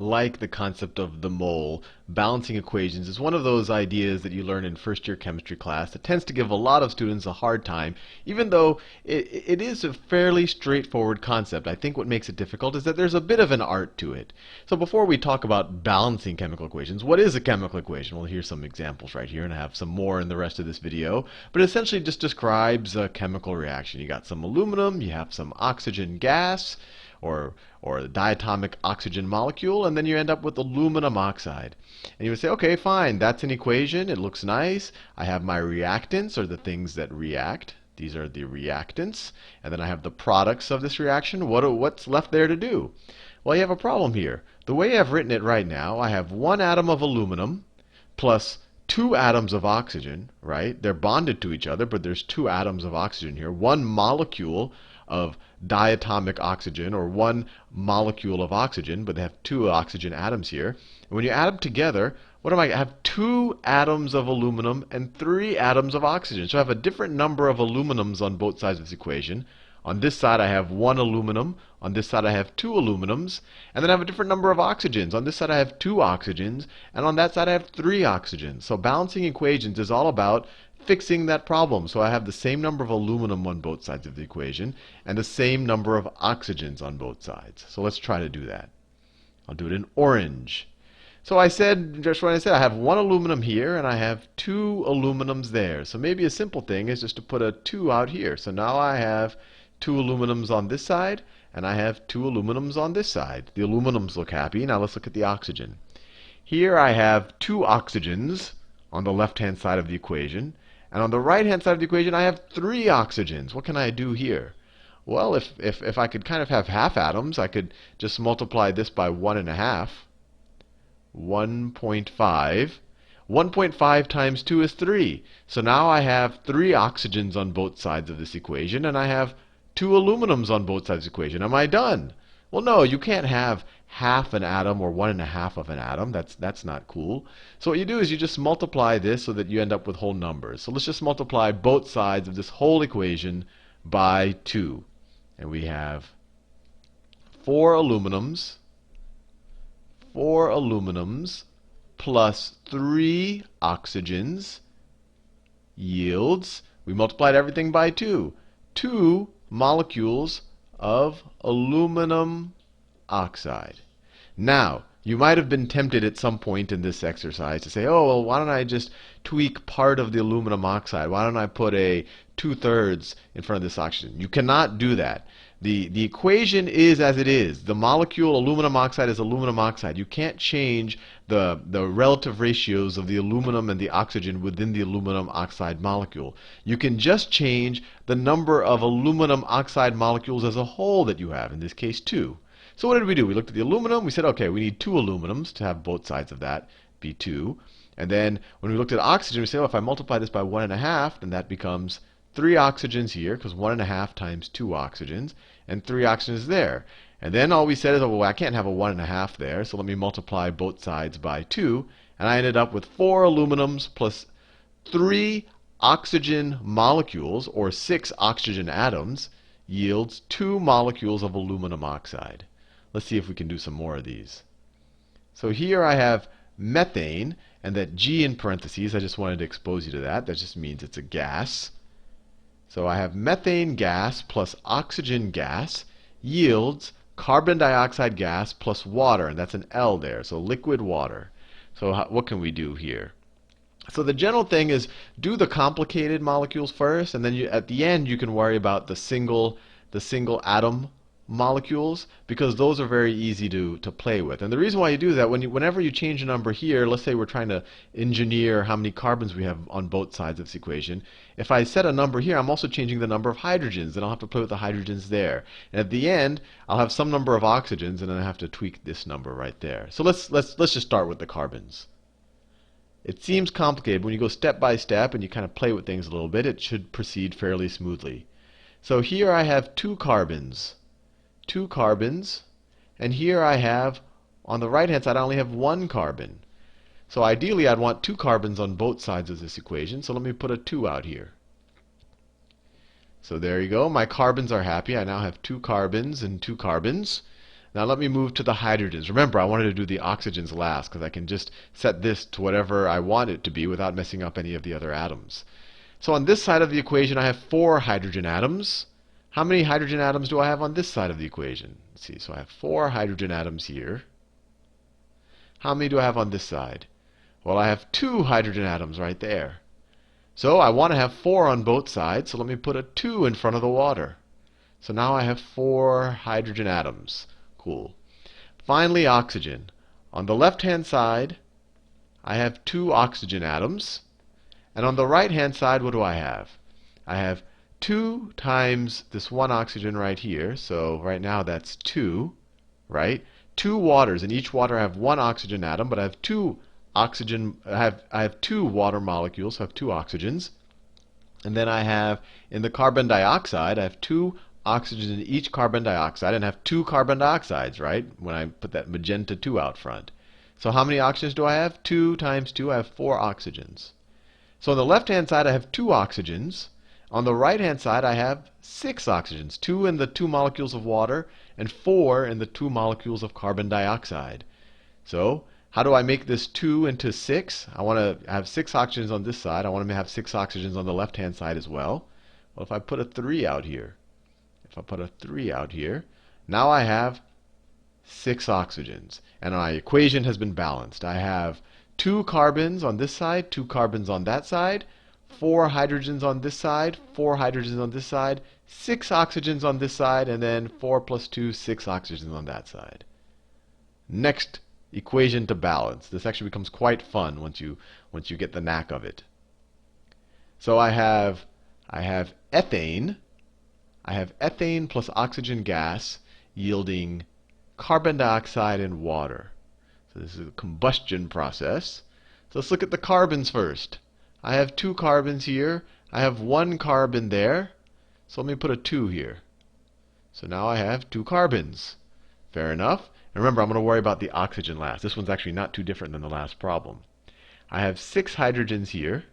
like the concept of the mole, balancing equations is one of those ideas that you learn in first year chemistry class that tends to give a lot of students a hard time, even though it is a fairly straightforward concept. I think what makes it difficult is that there's a bit of an art to it. So before we talk about balancing chemical equations, what is a chemical equation? Well, here's some examples right here, and I have some more in the rest of this video. But it essentially just describes a chemical reaction. You got some aluminum, you have some oxygen gas, or the diatomic oxygen molecule, and then you end up with aluminum oxide. And you would say, okay, fine, that's an equation. It looks nice. I have my reactants, or the things that react. These are the reactants. And then I have the products of this reaction. What's left there to do? Well, you have a problem here. The way I've written it right now, I have one atom of aluminum plus two atoms of oxygen, right? They're bonded to each other, but there's two atoms of oxygen here. One molecule of diatomic oxygen, or one molecule of oxygen, but they have two oxygen atoms here. And when you add them together, what am I? I have two atoms of aluminum and three atoms of oxygen. So I have a different number of aluminums on both sides of this equation. On this side, I have one aluminum. On this side, I have two aluminums. And then I have a different number of oxygens. On this side, I have two oxygens. And on that side, I have three oxygens. So balancing equations is all about fixing that problem. So I have the same number of aluminum on both sides of the equation and the same number of oxygens on both sides. So let's try to do that. I'll do it in orange. So I said, just what I said, I have one aluminum here and I have two aluminums there. So maybe a simple thing is just to put a 2 out here. So now I have two aluminums on this side and I have two aluminums on this side. The aluminums look happy. Now let's look at the oxygen. Here I have two oxygens on the left-hand side of the equation. And on the right-hand side of the equation, I have three oxygens. What can I do here? Well, if I could kind of have half atoms, I could just multiply this by 1.5. 1.5. 1.5 times 2 is 3. So now I have three oxygens on both sides of this equation, and I have two aluminums on both sides of the equation. Am I done? Well, no, you can't have half an atom or 1.5 of an atom. That's not cool. So what you do is you just multiply this so that you end up with whole numbers. So let's just multiply both sides of this whole equation by 2. And we have 4 aluminums plus 3 oxygens yields, we multiplied everything by 2. 2 molecules of aluminum oxide. Now, you might have been tempted at some point in this exercise to say, oh, well, why don't I just tweak part of the aluminum oxide? Why don't I put a 2/3 in front of this oxygen? You cannot do that. The equation is as it is. The molecule aluminum oxide is aluminum oxide. You can't change the relative ratios of the aluminum and the oxygen within the aluminum oxide molecule. You can just change the number of aluminum oxide molecules as a whole that you have, in this case 2. So what did we do? We looked at the aluminum. We said, okay, we need 2 aluminums to have both sides of that be 2. And then when we looked at oxygen, we said, well, if I multiply this by 1.5, then that becomes 3 oxygens here, because 1.5 times 2 oxygens, and 3 oxygens there. And then all we said is, oh, well, I can't have a 1.5 there, so let me multiply both sides by 2. And I ended up with 4 aluminums plus 3 oxygen molecules, or 6 oxygen atoms, yields 2 molecules of aluminum oxide. Let's see if we can do some more of these. So here I have methane, and that G in parentheses, I just wanted to expose you to that. That just means it's a gas. So I have methane gas plus oxygen gas yields carbon dioxide gas plus water, and that's an L there, so liquid water. So what can we do here? So the general thing is do the complicated molecules first, and then at the end you can worry about the single atom molecules, because those are very easy to play with. And the reason why you do that, whenever you change a number here, let's say we're trying to engineer how many carbons we have on both sides of this equation. If I set a number here, I'm also changing the number of hydrogens, and I'll have to play with the hydrogens there. And at the end, I'll have some number of oxygens, and then I have to tweak this number right there. So let's just start with the carbons. It seems complicated. When you go step by step and you kind of play with things a little bit, it should proceed fairly smoothly. So here I have 2 carbons. 2 carbons, and here I have, on the right hand side, I only have 1 carbon. So ideally I'd want 2 carbons on both sides of this equation, so let me put a 2 out here. So there you go, my carbons are happy. I now have 2 carbons and 2 carbons. Now let me move to the hydrogens. Remember, I wanted to do the oxygens last because I can just set this to whatever I want it to be without messing up any of the other atoms. So on this side of the equation, I have 4 hydrogen atoms. How many hydrogen atoms do I have on this side of the equation? Let's see. So I have 4 hydrogen atoms here. How many do I have on this side? Well, I have 2 hydrogen atoms right there. So I want to have 4 on both sides, so let me put a 2 in front of the water. So now I have 4 hydrogen atoms. Cool. Finally, oxygen. On the left-hand side, I have 2 oxygen atoms. And on the right-hand side, what do I have? I have 2 times this 1 oxygen right here. So right now that's 2, right? 2 waters. In each water I have 1 oxygen atom, but I have 2 oxygen. I have 2 water molecules, so I have 2 oxygens. And then I have, in the carbon dioxide, I have 2 oxygens in each carbon dioxide, and have 2 carbon dioxides, right? When I put that magenta 2 out front. So how many oxygens do I have? 2 times 2, I have 4 oxygens. So on the left-hand side, I have 2 oxygens. On the right-hand side, I have 6 oxygens. 2 in the 2 molecules of water, and 4 in the 2 molecules of carbon dioxide. So how do I make this 2 into 6? I want to have 6 oxygens on this side. I want to have 6 oxygens on the left-hand side as well. Well, if I put a 3 out here, now I have 6 oxygens. And my equation has been balanced. I have 2 carbons on this side, 2 carbons on that side, 4 hydrogens on this side, 4 hydrogens on this side, 6 oxygens on this side, and then 4 plus 2, 6 oxygens on that side. Next equation to balance. This actually becomes quite fun once you get the knack of it. So I have ethane. I have ethane plus oxygen gas yielding carbon dioxide and water. So this is a combustion process. So let's look at the carbons first. I have 2 carbons here. I have 1 carbon there. So let me put a 2 here. So now I have 2 carbons. Fair enough. And remember, I'm going to worry about the oxygen last. This one's actually not too different than the last problem. I have 6 hydrogens here.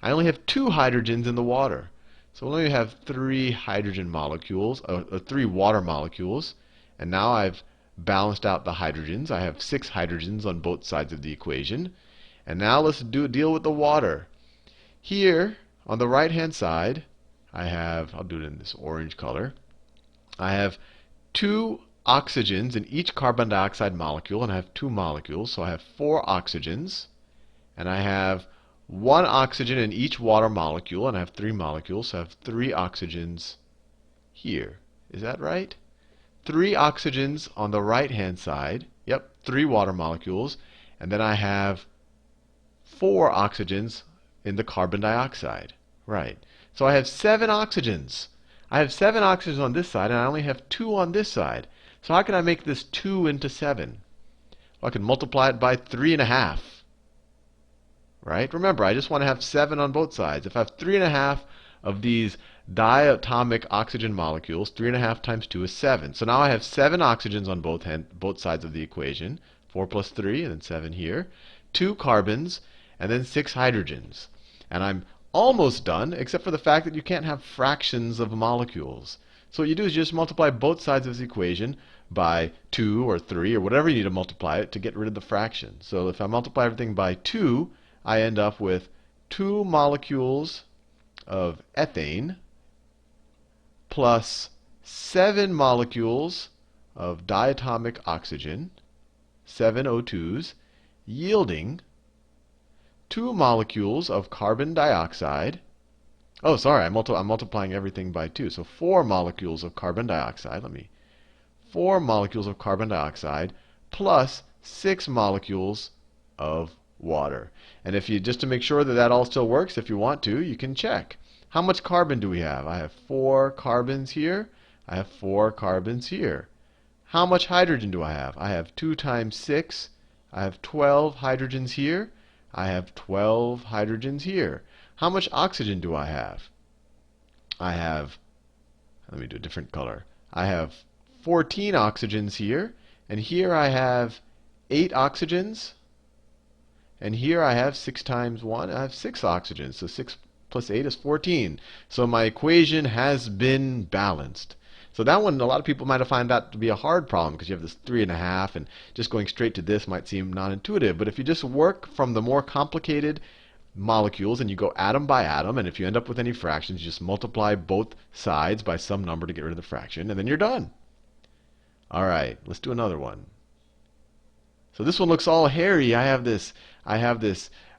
I only have 2 hydrogens in the water. So we only have 3 hydrogen molecules, 3 water molecules. And now I've balanced out the hydrogens. I have 6 hydrogens on both sides of the equation. And now let's deal with the water. Here, on the right-hand side, I have, I'll do it in this orange color. I have 2 oxygens in each carbon dioxide molecule, and I have 2 molecules. So I have 4 oxygens. And I have 1 oxygen in each water molecule, and I have 3 molecules, so I have 3 oxygens here. Is that right? 3 oxygens on the right-hand side. Yep, 3 water molecules. And then I have 4 oxygens in the carbon dioxide. Right. So I have 7 oxygens. I have 7 oxygens on this side, and I only have 2 on this side. So how can I make this 2 into 7? Well, I can multiply it by 3.5. Right? Remember, I just want to have 7 on both sides. If I have 3.5 of these diatomic oxygen molecules, 3.5 times 2 is 7. So now I have 7 oxygens on both sides of the equation. 4 plus 3, and then 7 here. 2 carbons, and then 6 hydrogens. And I'm almost done, except for the fact that you can't have fractions of molecules. So what you do is just multiply both sides of this equation by 2 or 3 or whatever you need to multiply it to get rid of the fraction. So if I multiply everything by 2, I end up with 2 molecules of ethane plus 7 molecules of diatomic oxygen, 7 O2s, yielding 2 molecules of carbon dioxide. Oh, sorry, I'm multiplying everything by 2. So 4 molecules of carbon dioxide. 4 molecules of carbon dioxide plus 6 molecules of water. And if you, just to make sure that that all still works, if you want to, you can check. How much carbon do we have? I have 4 carbons here. I have 4 carbons here. How much hydrogen do I have? I have 2 times 6. I have 12 hydrogens here. I have 12 hydrogens here. How much oxygen do I have? I have, let me do a different color. I have 14 oxygens here. And here I have 8 oxygens. And here I have 6 times 1. I have 6 oxygens. So 6 plus 8 is 14. So my equation has been balanced. So that one, a lot of people might have found that to be a hard problem because you have this 3.5, and just going straight to this might seem non-intuitive. But if you just work from the more complicated molecules and you go atom by atom, and if you end up with any fractions, you just multiply both sides by some number to get rid of the fraction, and then you're done. All right, let's do another one. So this one looks all hairy. I have this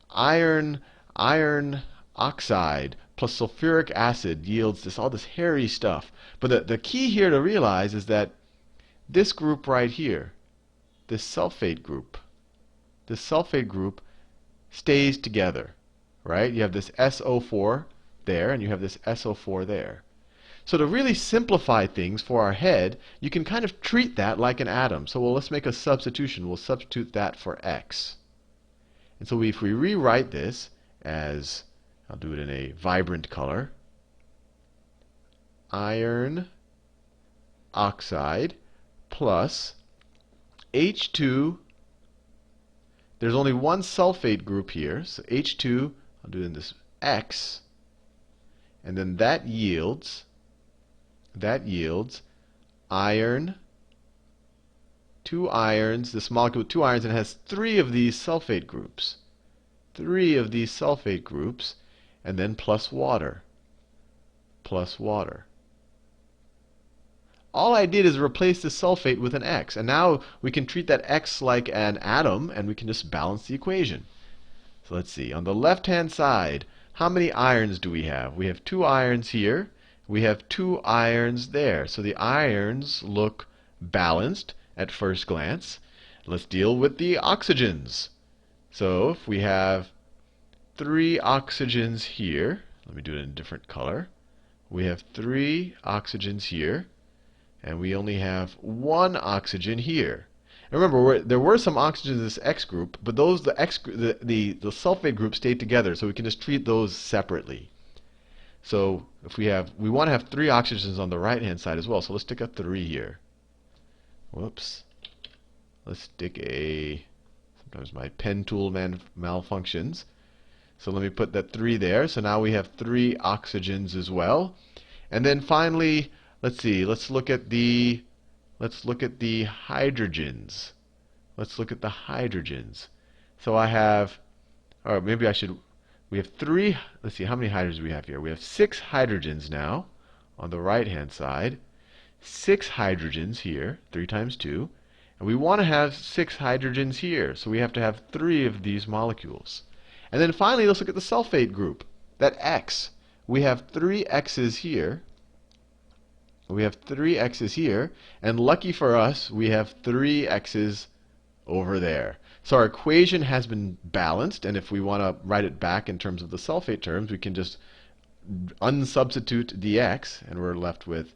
iron oxide plus sulfuric acid yields all this hairy stuff. But the key here to realize is that this group right here, this sulfate group stays together, right? You have this SO4 there, and you have this SO4 there. So to really simplify things for our head, you can kind of treat that like an atom. So let's make a substitution. We'll substitute that for X. And so if we rewrite this as, I'll do it in a vibrant color, iron oxide plus H2. There's only one sulfate group here, so H2, I'll do it in this X, and then that yields iron, 2 irons, this molecule with 2 irons, and it has 3 of these sulfate groups. 3 of these sulfate groups, and then plus water. All I did is replace the sulfate with an X, and now we can treat that X like an atom, and we can just balance the equation. So let's see. On the left-hand side, how many irons do we have? We have 2 irons here. We have 2 irons there. So the irons look balanced at first glance. Let's deal with the oxygens. So if we have 3 oxygens here, let me do it in a different color. We have 3 oxygens here, and we only have 1 oxygen here. And remember, there were some oxygens in this X group, but those the sulfate group stayed together, so we can just treat those separately. So if we want to have 3 oxygens on the right-hand side as well. So let's stick a 3 here. Whoops. Let's stick a. Sometimes my pen tool malfunctions. So let me put that 3 there. So now we have 3 oxygens as well. And then finally, let's see. Let's look at the hydrogens. So I have, or maybe I should. We have 3. Let's see, how many hydrogens do we have here? We have 6 hydrogens now on the right-hand side. 6 hydrogens here, 3 times 2. And we want to have 6 hydrogens here, so we have to have 3 of these molecules. And then finally, let's look at the sulfate group, that X. We have 3 X's here. And lucky for us, we have 3 X's over there. So our equation has been balanced, and if we want to write it back in terms of the sulfate terms, we can just unsubstitute the X, and we're left with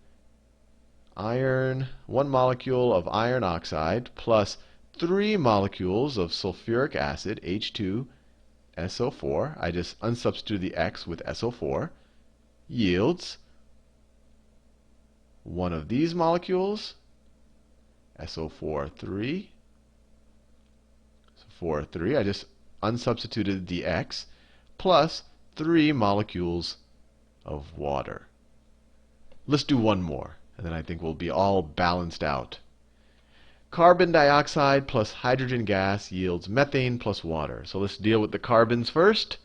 iron, 1 molecule of iron oxide plus 3 molecules of sulfuric acid, H2SO4. I just unsubstitute the X with SO4, yields 1 of these molecules, SO4, 3. I just unsubstituted the X, plus 3 molecules of water. Let's do one more, and then I think we'll be all balanced out. Carbon dioxide plus hydrogen gas yields methane plus water. So let's deal with the carbons first.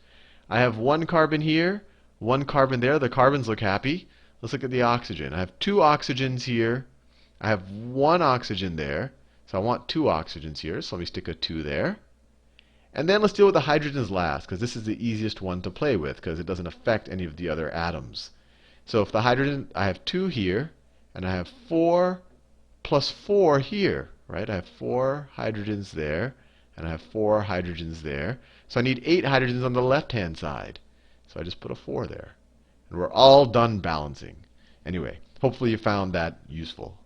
I have 1 carbon here, 1 carbon there. The carbons look happy. Let's look at the oxygen. I have 2 oxygens here. I have 1 oxygen there. So I want 2 oxygens here, so let me stick a 2 there. And then let's deal with the hydrogens last, because this is the easiest one to play with, because it doesn't affect any of the other atoms. So if the hydrogen, I have 2 here, and I have 4 plus 4 here, right? I have 4 hydrogens there, and I have 4 hydrogens there. So I need 8 hydrogens on the left-hand side. So I just put a 4 there. And we're all done balancing. Anyway, hopefully you found that useful.